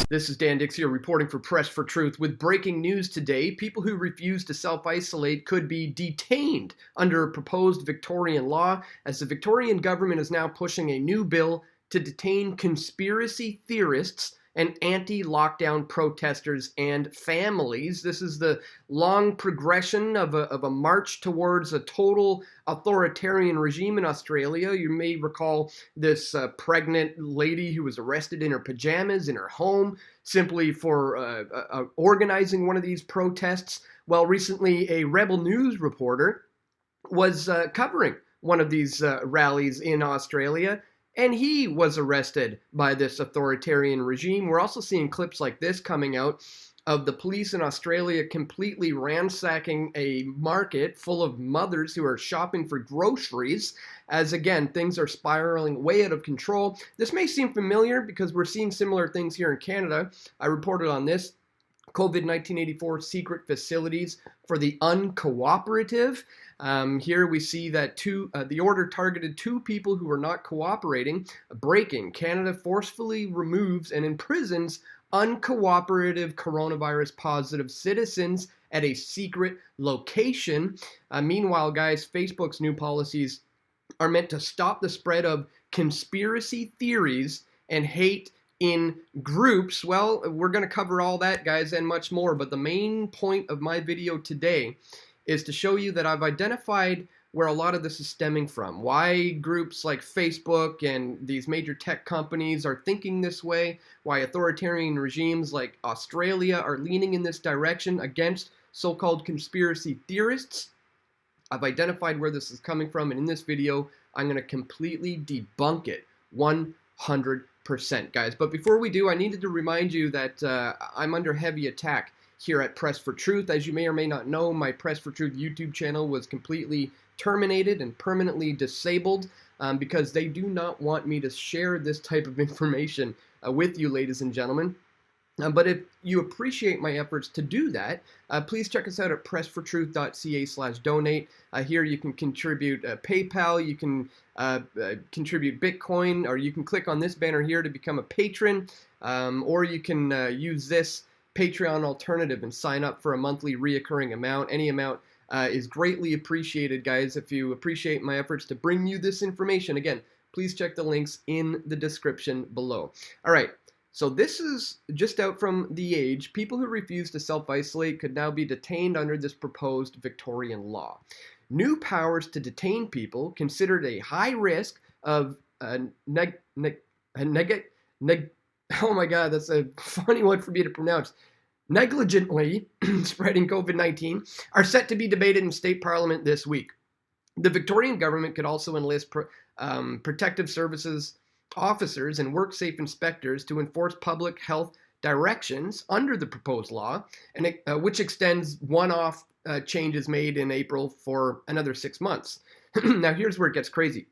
This is Dan Dix here reporting for Press for Truth with breaking news today. People who refuse to self-isolate could be detained under a proposed Victorian law, as the Victorian government is now pushing a new bill to detain conspiracy theorists and anti-lockdown protesters and families. This is the long progression of a march towards a total authoritarian regime in Australia. You may recall this pregnant lady who was arrested in her pajamas in her home simply for organizing one of these protests. Well, recently a Rebel News reporter was covering one of these rallies in Australia, and he was arrested by this authoritarian regime. We're also seeing clips like this coming out of the police in Australia completely ransacking a market full of mothers who are shopping for groceries, as again, things are spiraling way out of control. This may seem familiar because we're seeing similar things here in Canada. I reported on this. COVID-1984 secret facilities for the uncooperative. Here we see that the order targeted two people who were not cooperating. Breaking: Canada forcefully removes and imprisons uncooperative coronavirus positive citizens at a secret location. Meanwhile, guys, Facebook's new policies are meant to stop the spread of conspiracy theories and hate in groups. Well, we're going to cover all that, guys, and much more, but the main point of my video today is to show you that I've identified where a lot of this is stemming from, why groups like Facebook and these major tech companies are thinking this way, why authoritarian regimes like Australia are leaning in this direction against so-called conspiracy theorists. I've identified where this is coming from, and in this video, I'm going to completely debunk it 100%, guys. But before we do, I needed to remind you that I'm under heavy attack here at Press for Truth. As you may or may not know, my Press for Truth YouTube channel was completely terminated and permanently disabled because they do not want me to share this type of information with you, ladies and gentlemen. But if you appreciate my efforts to do that, please check us out at pressfortruth.ca/donate. Here you can contribute PayPal, you can contribute Bitcoin, or you can click on this banner here to become a patron, or you can use this Patreon alternative and sign up for a monthly reoccurring amount. Any amount is greatly appreciated, guys. If you appreciate my efforts to bring you this information, again, please check the links in the description below. All right. So this is just out from The Age. People who refuse to self-isolate could now be detained under this proposed Victorian law. New powers to detain people considered a high risk of oh my God, that's a funny one for me to pronounce, negligently spreading COVID-19 are set to be debated in state parliament this week. The Victorian government could also enlist protective services officers and WorkSafe inspectors to enforce public health directions under the proposed law, and which extends one-off changes made in April for another 6 months. Now here's where it gets crazy.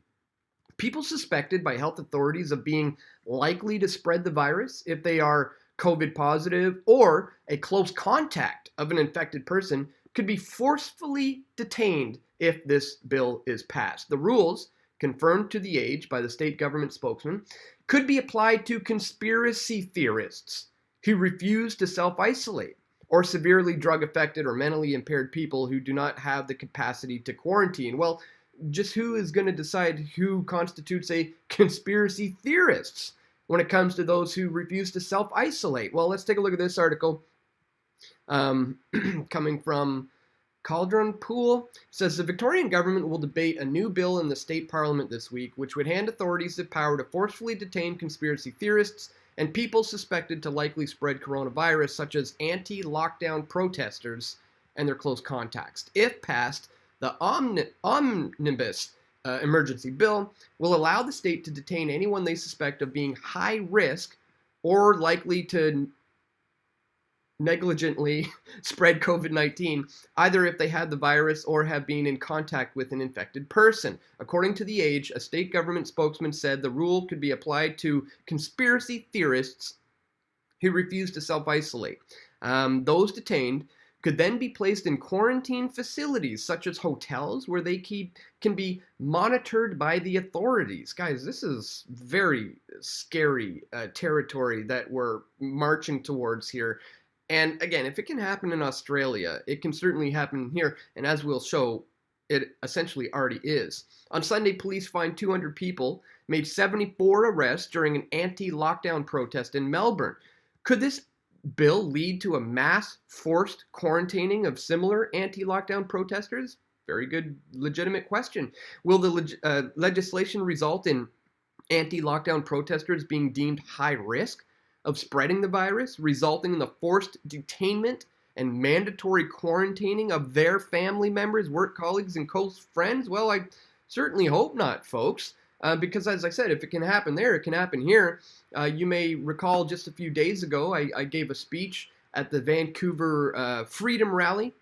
People suspected by health authorities of being likely to spread the virus if they are COVID positive or a close contact of an infected person could be forcefully detained if this bill is passed. The rules, confirmed to The Age by the state government spokesman, could be applied to conspiracy theorists who refuse to self-isolate, or severely drug-affected or mentally impaired people who do not have the capacity to quarantine. Well, just who is going to decide who constitutes a conspiracy theorist when it comes to those who refuse to self-isolate? Well, let's take a look at this article coming from Cauldron Pool. Says the Victorian government will debate a new bill in the state parliament this week, which would hand authorities the power to forcefully detain conspiracy theorists and people suspected to likely spread coronavirus, such as anti-lockdown protesters and their close contacts. If passed, the omnibus emergency bill will allow the state to detain anyone they suspect of being high risk or likely to negligently spread COVID-19, either if they had the virus or have been in contact with an infected person. According to The Age, a state government spokesman said the rule could be applied to conspiracy theorists who refuse to self-isolate. Those detained could then be placed in quarantine facilities such as hotels where they can be monitored by the authorities. Guys, this is very scary territory that we're marching towards here. And again, if it can happen in Australia, it can certainly happen here. And as we'll show, it essentially already is. On Sunday, police fined 200 people, made 74 arrests during an anti-lockdown protest in Melbourne. Could this bill lead to a mass forced quarantining of similar anti-lockdown protesters? Very good, legitimate question. Will the legislation result in anti-lockdown protesters being deemed high risk of spreading the virus, resulting in the forced detainment and mandatory quarantining of their family members, work colleagues, and close friends? Well, I certainly hope not, folks. Because as I said, if it can happen there, it can happen here. You may recall just a few days ago, I gave a speech at the Vancouver Freedom Rally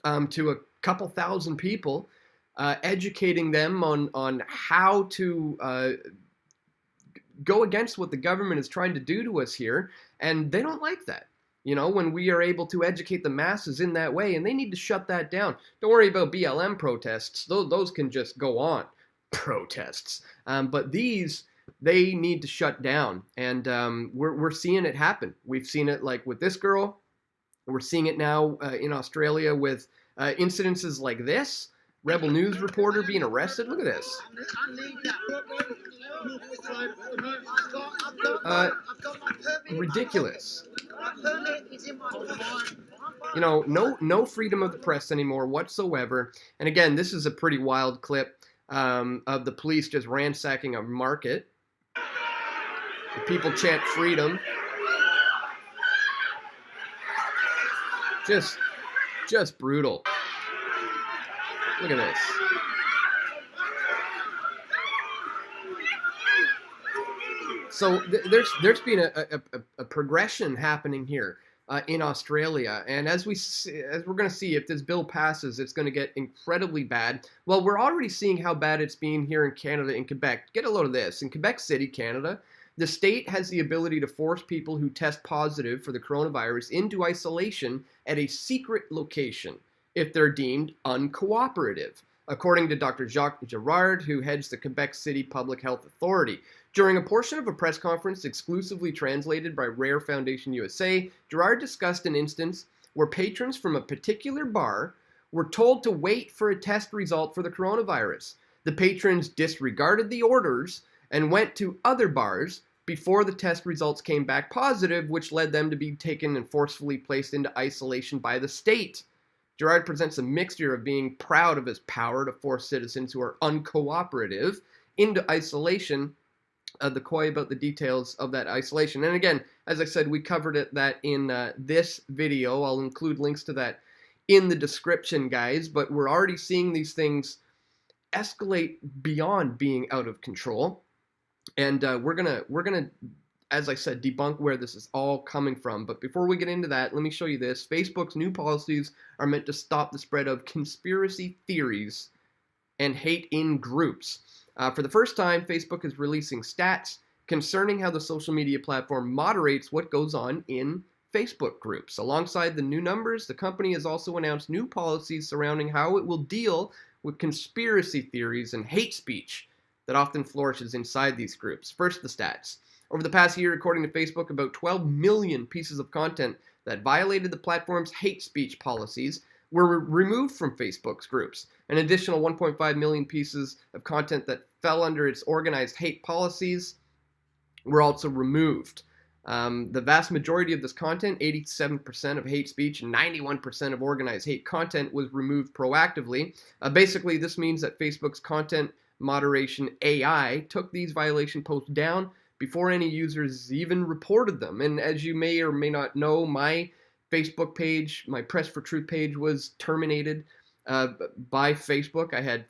to a couple thousand people, educating them on how to go against what the government is trying to do to us here. And they don't like that. You know, when we are able to educate the masses in that way, and they need to shut that down. Don't worry about BLM protests. Those can just go on. Protests. But these, they need to shut down. And we're seeing it happen. We've seen it like with this girl. We're seeing it now in Australia with incidences like this. Rebel News reporter being arrested. Look at this. Ridiculous. You know, no freedom of the press anymore whatsoever. And again, this is a pretty wild clip of the police just ransacking a market. The people chant freedom. Just brutal. Look at this. So there's been a progression happening here in Australia, and as we're going to see, if this bill passes, it's going to get incredibly bad. Well, we're already seeing how bad it's been here in Canada, in Quebec. Get a load of this. In Quebec City, Canada, the state has the ability to force people who test positive for the coronavirus into isolation at a secret location if they're deemed uncooperative, according to Dr. Jacques Girard, who heads the Quebec City Public Health Authority. During a portion of a press conference exclusively translated by Rare Foundation USA, Girard discussed an instance where patrons from a particular bar were told to wait for a test result for the coronavirus. The patrons disregarded the orders and went to other bars before the test results came back positive, which led them to be taken and forcefully placed into isolation by the state. Girard presents a mixture of being proud of his power to force citizens who are uncooperative into isolation, the coy about the details of that isolation. And again, as I said, we covered that in this video. I'll include links to that in the description, guys. But we're already seeing these things escalate beyond being out of control. And we're gonna, as I said, debunk where this is all coming from. But before we get into that, let me show you this. Facebook's new policies are meant to stop the spread of conspiracy theories and hate in groups. For the first time, Facebook is releasing stats concerning how the social media platform moderates what goes on in Facebook groups. Alongside the new numbers, the company has also announced new policies surrounding how it will deal with conspiracy theories and hate speech that often flourishes inside these groups. First, the stats. Over the past year, according to Facebook, about 12 million pieces of content that violated the platform's hate speech policies were removed from Facebook's groups. An additional 1.5 million pieces of content that fell under its organized hate policies were also removed. The vast majority of this content, 87% of hate speech and 91% of organized hate content, was removed proactively. Basically, this means that Facebook's content moderation AI took these violation posts down before any users even reported them. And as you may or may not know, my Facebook page, my Press for Truth page, was terminated by Facebook. I had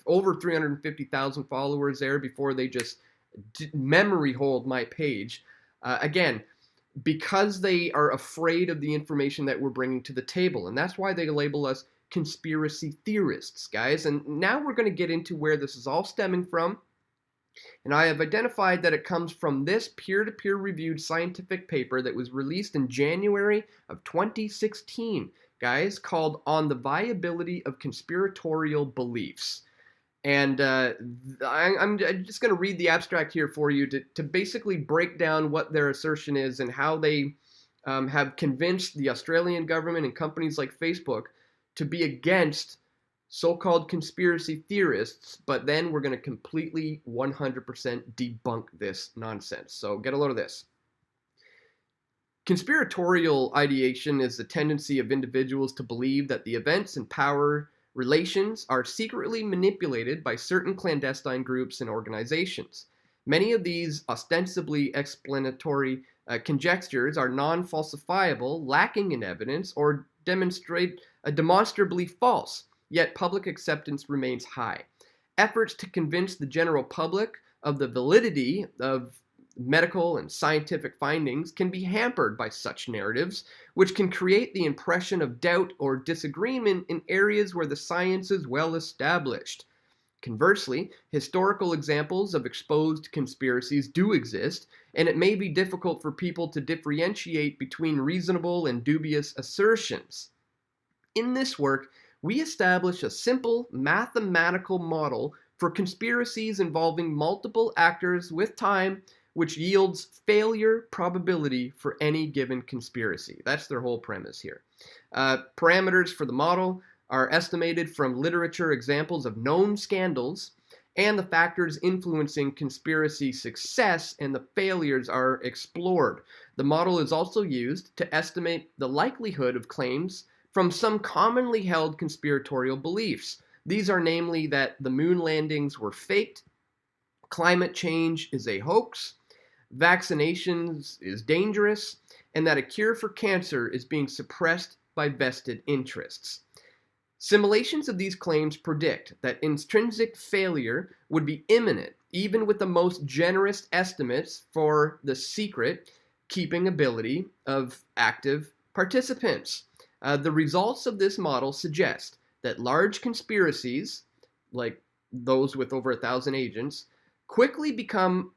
over 350,000 followers there before they just memory hold my page. Again, because they are afraid of the information that we're bringing to the table. And that's why they label us conspiracy theorists, guys. And now we're going to get into where this is all stemming from. And I have identified that it comes from this peer-to-peer reviewed scientific paper that was released in January of 2016, guys, called On the Viability of Conspiratorial Beliefs. And I'm just going to read the abstract here for you to basically break down what their assertion is and how they have convinced the Australian government and companies like Facebook to be against so-called conspiracy theorists, but then we're going to completely 100% debunk this nonsense. So get a load of this. Conspiratorial ideation is the tendency of individuals to believe that the events and power relations are secretly manipulated by certain clandestine groups and organizations. Many of these ostensibly explanatory conjectures are non-falsifiable, lacking in evidence, or demonstrably false, yet public acceptance remains high. Efforts to convince the general public of the validity of medical and scientific findings can be hampered by such narratives, which can create the impression of doubt or disagreement in areas where the science is well established. Conversely, historical examples of exposed conspiracies do exist, and it may be difficult for people to differentiate between reasonable and dubious assertions. In this work, we establish a simple mathematical model for conspiracies involving multiple actors with time, which yields failure probability for any given conspiracy. That's their whole premise here. Parameters for the model are estimated from literature examples of known scandals, and the factors influencing conspiracy success and the failures are explored. The model is also used to estimate the likelihood of claims from some commonly held conspiratorial beliefs. These are namely that the moon landings were faked, climate change is a hoax, vaccinations is dangerous, and that a cure for cancer is being suppressed by vested interests. Simulations of these claims predict that intrinsic failure would be imminent, even with the most generous estimates for the secret keeping ability of active participants. The results of this model suggest that large conspiracies, like those with over 1,000 agents, quickly become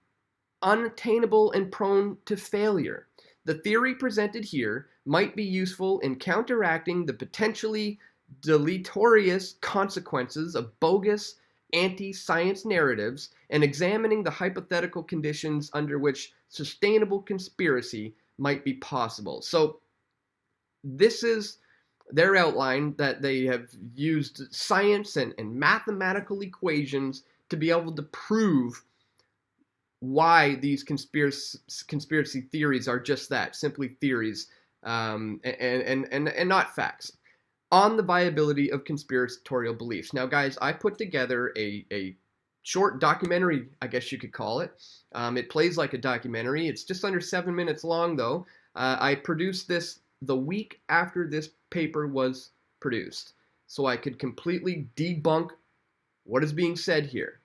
unattainable and prone to failure. The theory presented here might be useful in counteracting the potentially deleterious consequences of bogus anti-science narratives and examining the hypothetical conditions under which sustainable conspiracy might be possible. So this is their outline, that they have used science and mathematical equations to be able to prove why these conspiracy theories are just that, simply theories, and not facts. On the viability of conspiratorial beliefs. Now, guys, I put together a short documentary, I guess you could call it. It plays like a documentary. It's just under 7 minutes long, though. I produced this the week after this paper was produced, so I could completely debunk what is being said here.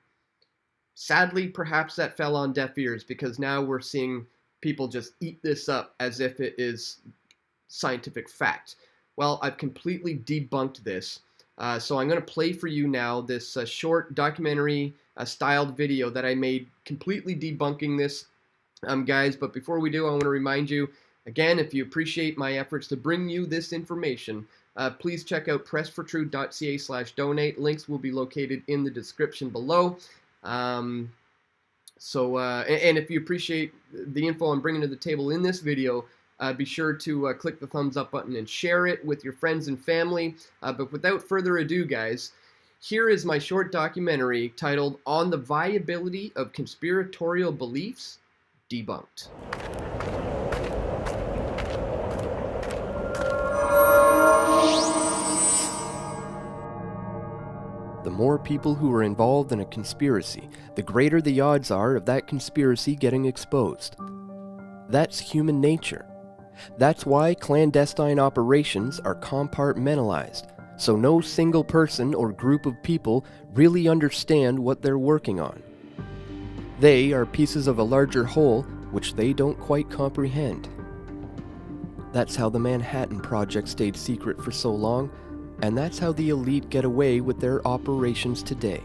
Sadly, perhaps that fell on deaf ears, because now we're seeing people just eat this up as if it is scientific fact. Well, I've completely debunked this, so I'm going to play for you now this short documentary styled video that I made completely debunking this, guys. But before we do, I want to remind you, again, if you appreciate my efforts to bring you this information, please check out pressfortruth.ca/donate. Links will be located in the description below. And if you appreciate the info I'm bringing to the table in this video, be sure to click the thumbs up button and share it with your friends and family. But without further ado, guys, here is my short documentary titled On the Viability of Conspiratorial Beliefs, Debunked. The more people who are involved in a conspiracy, the greater the odds are of that conspiracy getting exposed. That's human nature. That's why clandestine operations are compartmentalized, so no single person or group of people really understand what they're working on. They are pieces of a larger whole which they don't quite comprehend. That's how the Manhattan Project stayed secret for so long, and that's how the elite get away with their operations today.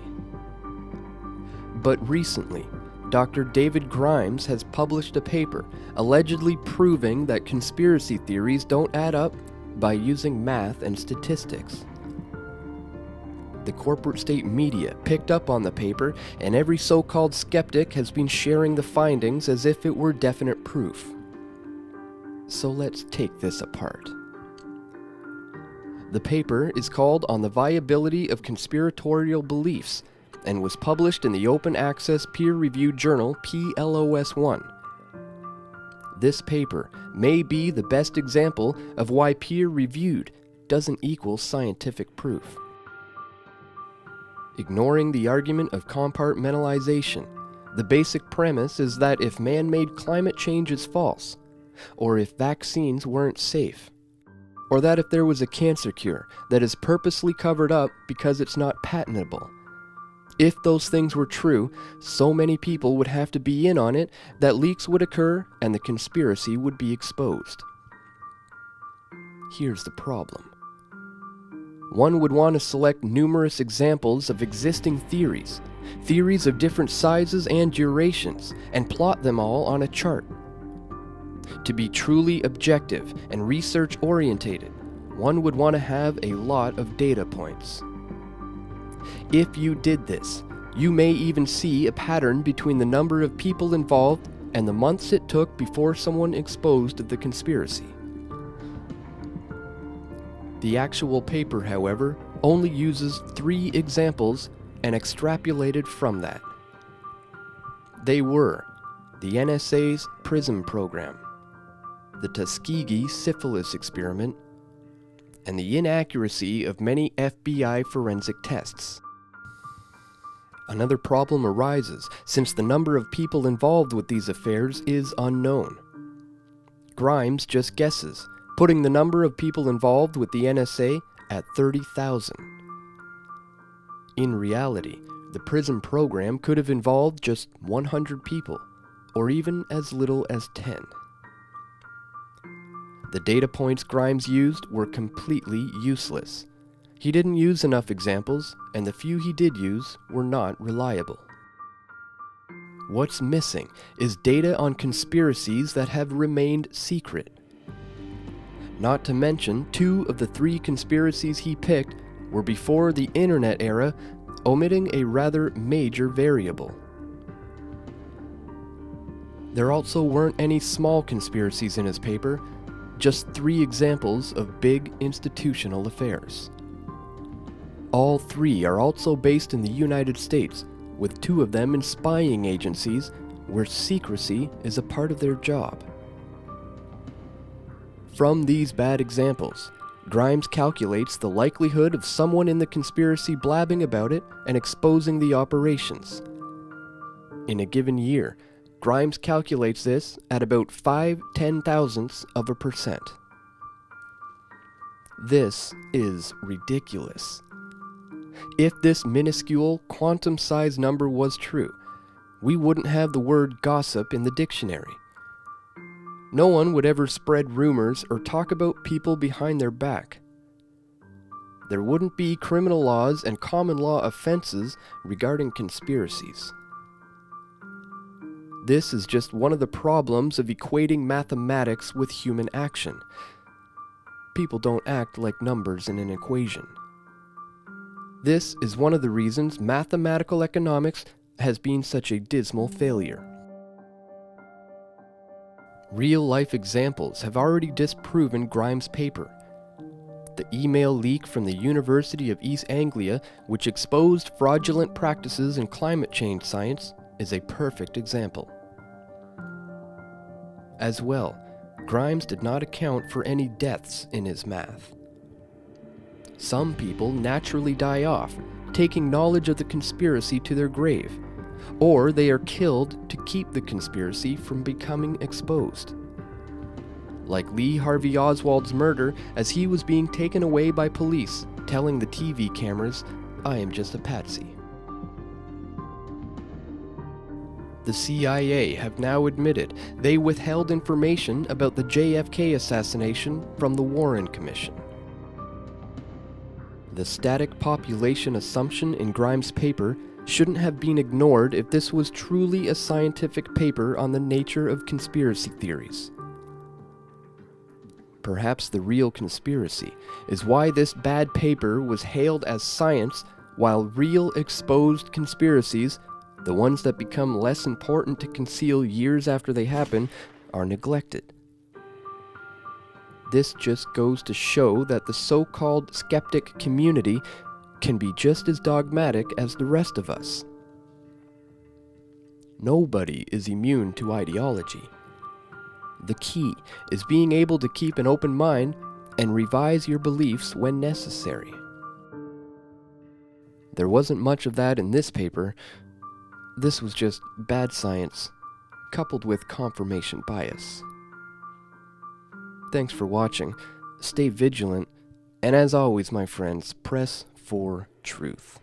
But recently, Dr. David Grimes has published a paper allegedly proving that conspiracy theories don't add up by using math and statistics. The corporate state media picked up on the paper, and every so-called skeptic has been sharing the findings as if it were definite proof. So let's take this apart. The paper is called On the Viability of Conspiratorial Beliefs and was published in the open access peer-reviewed journal PLOS1. This paper may be the best example of why peer-reviewed doesn't equal scientific proof. Ignoring the argument of compartmentalization, the basic premise is that if man-made climate change is false, or if vaccines weren't safe, or that if there was a cancer cure that is purposely covered up because it's not patentable, if those things were true, so many people would have to be in on it that leaks would occur and the conspiracy would be exposed. Here's the problem. One would want to select numerous examples of existing theories of different sizes and durations, and plot them all on a chart. To be truly objective and research-orientated, one would want to have a lot of data points. If you did this, you may even see a pattern between the number of people involved and the months it took before someone exposed the conspiracy. The actual paper, however, only uses 3 examples and extrapolated from that. They were the NSA's PRISM program, the Tuskegee syphilis experiment, and the inaccuracy of many FBI forensic tests. Another problem arises since the number of people involved with these affairs is unknown. Grimes just guesses, putting the number of people involved with the NSA at 30,000. In reality, the PRISM program could have involved just 100 people, or even as little as 10. The data points Grimes used were completely useless. He didn't use enough examples, and the few he did use were not reliable. What's missing is data on conspiracies that have remained secret. Not to mention, 2 of the 3 conspiracies he picked were before the internet era, omitting a rather major variable. There also weren't any small conspiracies in his paper, just 3 examples of big institutional affairs. All 3 are also based in the United States, with 2 of them in spying agencies where secrecy is a part of their job. From these bad examples, Grimes calculates the likelihood of someone in the conspiracy blabbing about it and exposing the operations. In a given year, Grimes calculates this at about 0.5/10,000%. This is ridiculous. If this minuscule, quantum-sized number was true, we wouldn't have the word gossip in the dictionary. No one would ever spread rumors or talk about people behind their back. There wouldn't be criminal laws and common law offenses regarding conspiracies. This is just one of the problems of equating mathematics with human action. People don't act like numbers in an equation. This is one of the reasons mathematical economics has been such a dismal failure. Real-life examples have already disproven Grimes' paper. The email leak from the University of East Anglia, which exposed fraudulent practices in climate change science, is a perfect example. As well, Grimes did not account for any deaths in his math. Some people naturally die off, taking knowledge of the conspiracy to their grave, or they are killed to keep the conspiracy from becoming exposed. Like Lee Harvey Oswald's murder as he was being taken away by police, telling the TV cameras, "I am just a patsy." The CIA have now admitted they withheld information about the JFK assassination from the Warren Commission. The static population assumption in Grimes' paper shouldn't have been ignored if this was truly a scientific paper on the nature of conspiracy theories. Perhaps the real conspiracy is why this bad paper was hailed as science, while real exposed conspiracies, the ones that become less important to conceal years after they happen, are neglected. This just goes to show that the so-called skeptic community can be just as dogmatic as the rest of us. Nobody is immune to ideology. The key is being able to keep an open mind and revise your beliefs when necessary. There wasn't much of that in this paper. This was just bad science, coupled with confirmation bias. Thanks for watching. Stay vigilant, and as always, my friends, press for truth.